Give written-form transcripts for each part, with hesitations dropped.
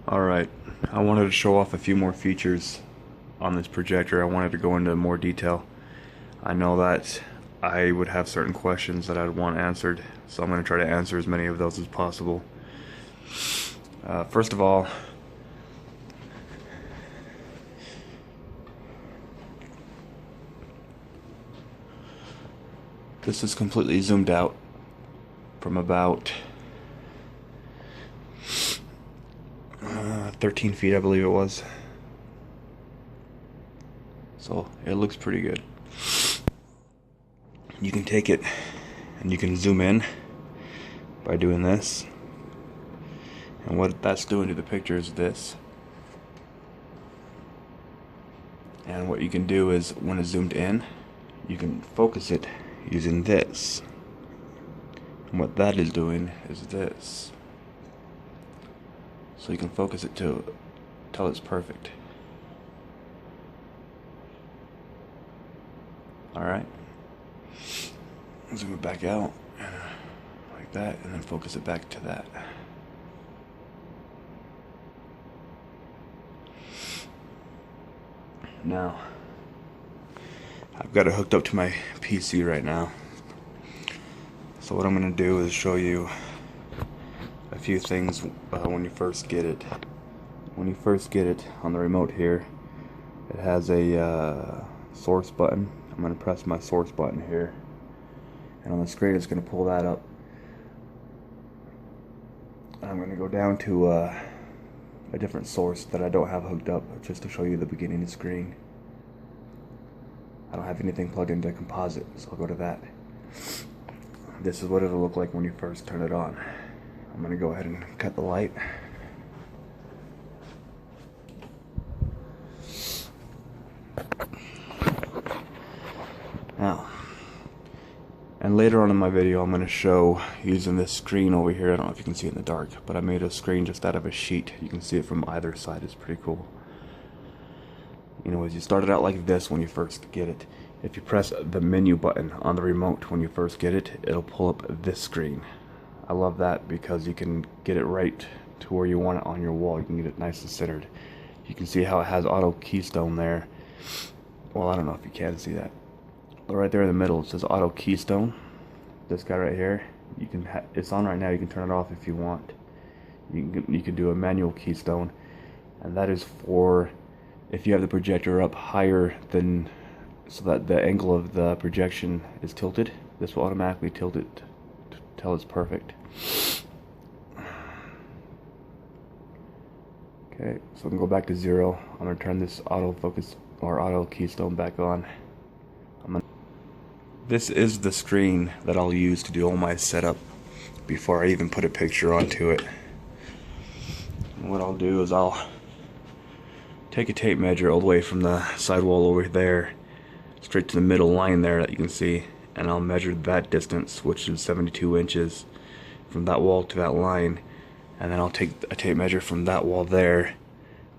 Alright, I wanted to show off a few more features on this projector. I wanted to go into more detail. I know that I would have certain questions that I'd want answered, so I'm going to try to answer as many of those as possible. First of all, this is completely zoomed out from about 13 feet, I believe it was. So it looks pretty good. You can take it and you can zoom in by doing this. And what that's doing to the picture is this. And what you can do is, when it's zoomed in, you can focus it using this. And what that is doing is this. So you can focus it till it's perfect. Alright. Zoom it back out like that, and then focus it back to that. Now, I've got it hooked up to my PC right now. So what I'm going to do is show you a few things when you first get it. When you first get it on the remote here, it has a source button. I'm going to press my source button here, and on the screen it's going to pull that up. I'm going to go down to a different source that I don't have hooked up, just to show you the beginning screen. I don't have anything plugged into composite, so I'll go to that. This is what it'll look like when you first turn it on. I'm going to go ahead and cut the light. Now, and later on in my video I'm going to show using this screen over here. I don't know if you can see it in the dark, but I made a screen just out of a sheet. You can see it from either side. It's pretty cool. Anyways, you start it out like this when you first get it. If you press the menu button on the remote when you first get it, it'll pull up this screen. I love that because you can get it right to where you want it on your wall. You can get it nice and centered. You can see how it has auto keystone there. Well, I don't know if you can see that, but right there in the middle it says auto keystone. This guy right here, you can it's on right now. You can turn it off if you want. You can do a manual keystone, and that is for if you have the projector up higher than, so that the angle of the projection is tilted. This will automatically tilt it till it's perfect. Okay, so I can go back to 0. I'm going to turn this autofocus or auto keystone back on. This is the screen that I'll use to do all my setup before I even put a picture onto it. And what I'll do is I'll take a tape measure all the way from the sidewall over there straight to the middle line there that you can see, and I'll measure that distance, which is 72 inches from that wall to that line, and then I'll take a tape measure from that wall there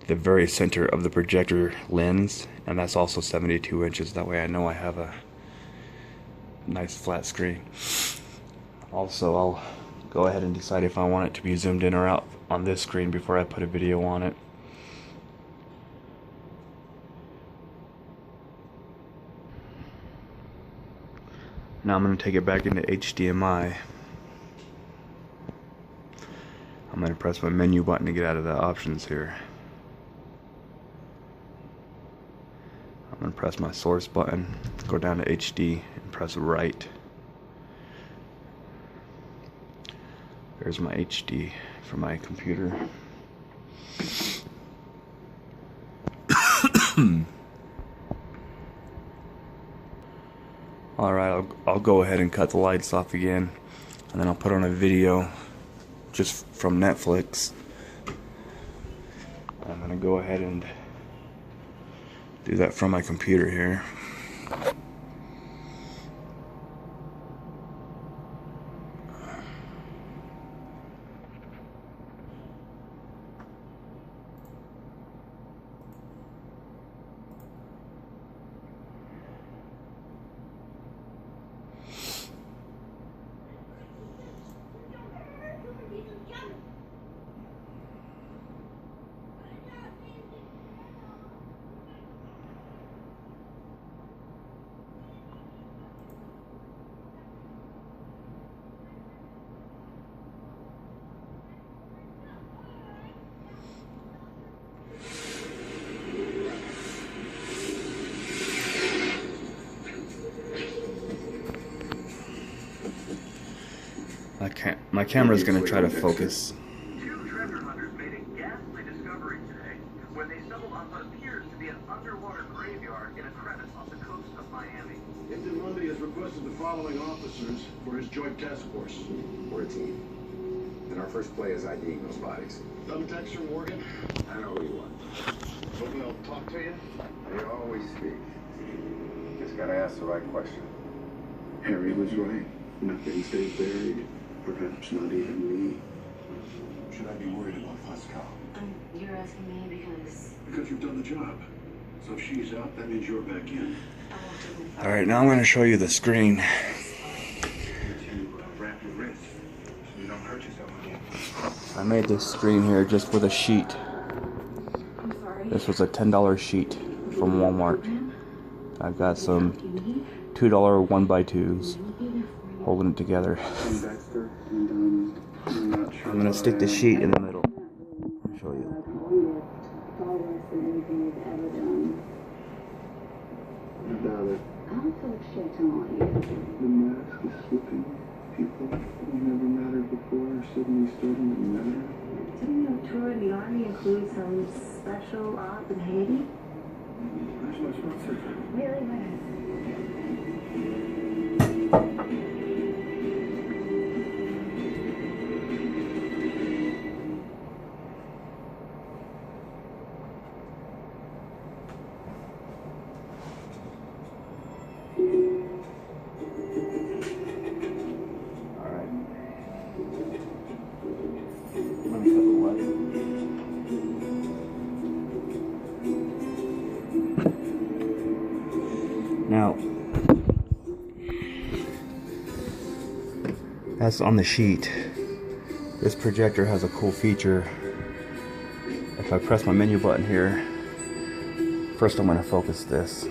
to the very center of the projector lens, and that's also 72 inches. That way I know I have a nice flat screen. Also, I'll go ahead and decide if I want it to be zoomed in or out on this screen before I put a video on it. Now I'm going to take it back into HDMI. I'm going to press my menu button to get out of the options here. I'm going to press my source button, go down to HD, and press right. There's my HD for my computer. Alright, I'll go ahead and cut the lights off again, and then I'll put on a video just from Netflix. I'm going to go ahead and do that from my computer here. my camera is going to try to focus. Two treasure hunters made a ghastly discovery today when they stumbled on what appears to be an underwater graveyard in a crevice off the coast of Miami. Captain Lundy has requested the following officers for his joint task force. We're a team. And our first play is IDing those bodies. Thumbtacks from Morgan. I know who you want. Hoping they'll talk to you. They always speak. Just gotta ask the right question. Harry was right. Nothing stays buried. Perhaps not even me. Should I be worried about Pascal? You're asking me because... Because you've done the job. So if she's out, that means you're back in. Alright, now I'm going to show you the screen. Wrap your wrist so you don't hurt yourself. I made this screen here just with a sheet. I'm sorry. This was a $10 sheet from Walmart. I've got some $2 1x2s holding it together. I'm going to stick the sheet in the middle. I'll show you. The mask is slipping. People who never mattered before are suddenly starting to matter. Didn't you know, Troy, the Army includes some special ops in Haiti? That's my sponsor. Really? Where? Now, as on the sheet, this projector has a cool feature. If I press my menu button here, first I'm going to focus this.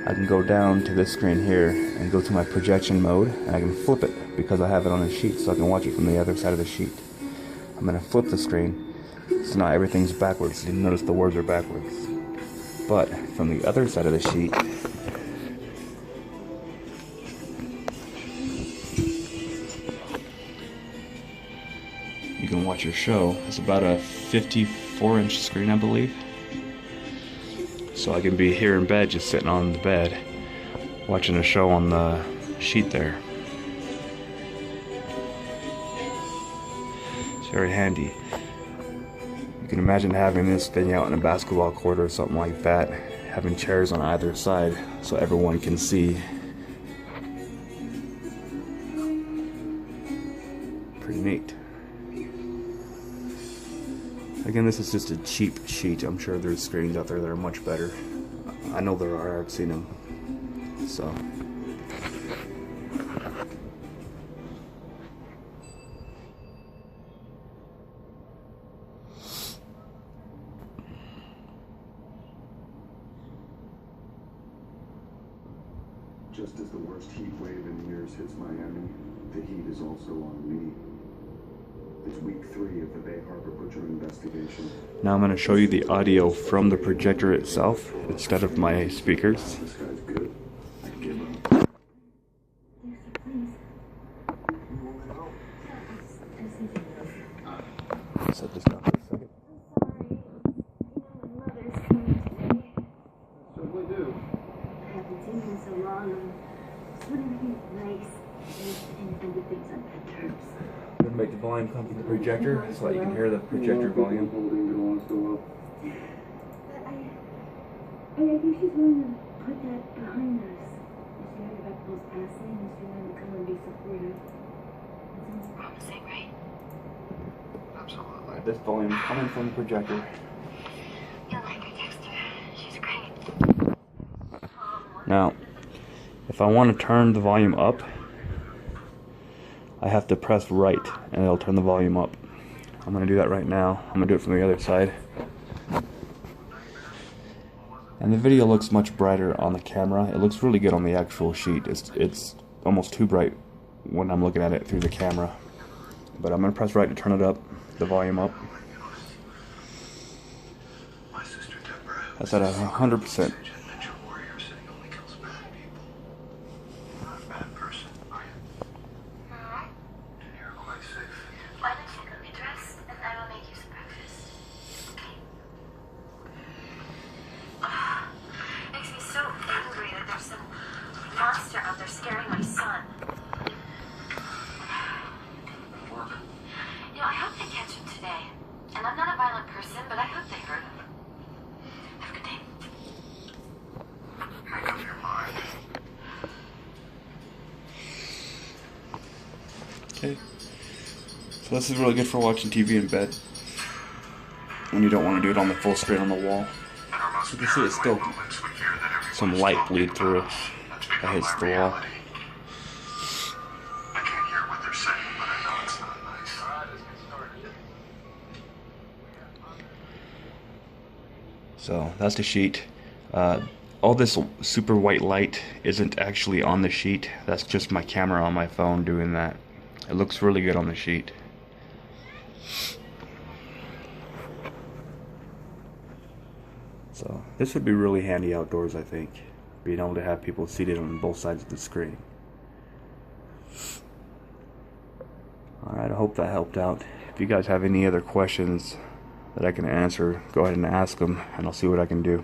I can go down to this screen here and go to my projection mode, and I can flip it because I have it on the sheet, so I can watch it from the other side of the sheet. I'm going to flip the screen, so now everything's backwards. You notice the words are backwards. But from the other side of the sheet, you can watch your show. It's about a 54-inch screen, I believe. So I can be here in bed, just sitting on the bed, watching a show on the sheet there. It's very handy. You can imagine having this thing out in a basketball court or something like that, having chairs on either side so everyone can see. Pretty neat. Again, this is just a cheap sheet. I'm sure there's screens out there that are much better. I know there are, I've seen them. So. Just as the worst heat wave in years hits Miami, the heat is also on me. It's week 3 of the Bay Harbor Butcher investigation. Now I'm going to show you the audio from the projector itself instead of my speakers. This guy's good. I give up. Set this down for a second. Certainly do. I haven't seen him so long. I just want everything nice and do things on good terms. I'm going to make the volume come from the projector so that you can hear the projector volume. Holding it wants to go up. But I think she's willing to put that behind us. If she heard about Paul's passing, and she wanted to come and be supportive. That sounds promising, right? Absolutely. This volume is coming from the projector. You'll like her, Dexter. She's great. Now, if I want to turn the volume up, I have to press right and it'll turn the volume up. I'm going to do that right now. I'm going to do it from the other side. And the video looks much brighter on the camera. It looks really good on the actual sheet. It's almost too bright when I'm looking at it through the camera. But I'm going to press right to turn it up, the volume up. That's at 100%. today. And I'm not a violent person, but I hope they heard them. Have a good day. Make up your mind. Okay. So this is really good for watching TV in bed. When you don't want to do it on the full screen on the wall. You can see it's still some light bleed through that hits the wall. I can't hear what they're saying, but I know it's not nice. All right, let's get started. So that's the sheet. All this super white light isn't actually on the sheet. That's just my camera on my phone doing that. It looks really good on the sheet. So this would be really handy outdoors, I think, being able to have people seated on both sides of the screen. Alright, I hope that helped out. If you guys have any other questions that I can answer, go ahead and ask them, and I'll see what I can do.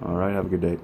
Alright, have a good day.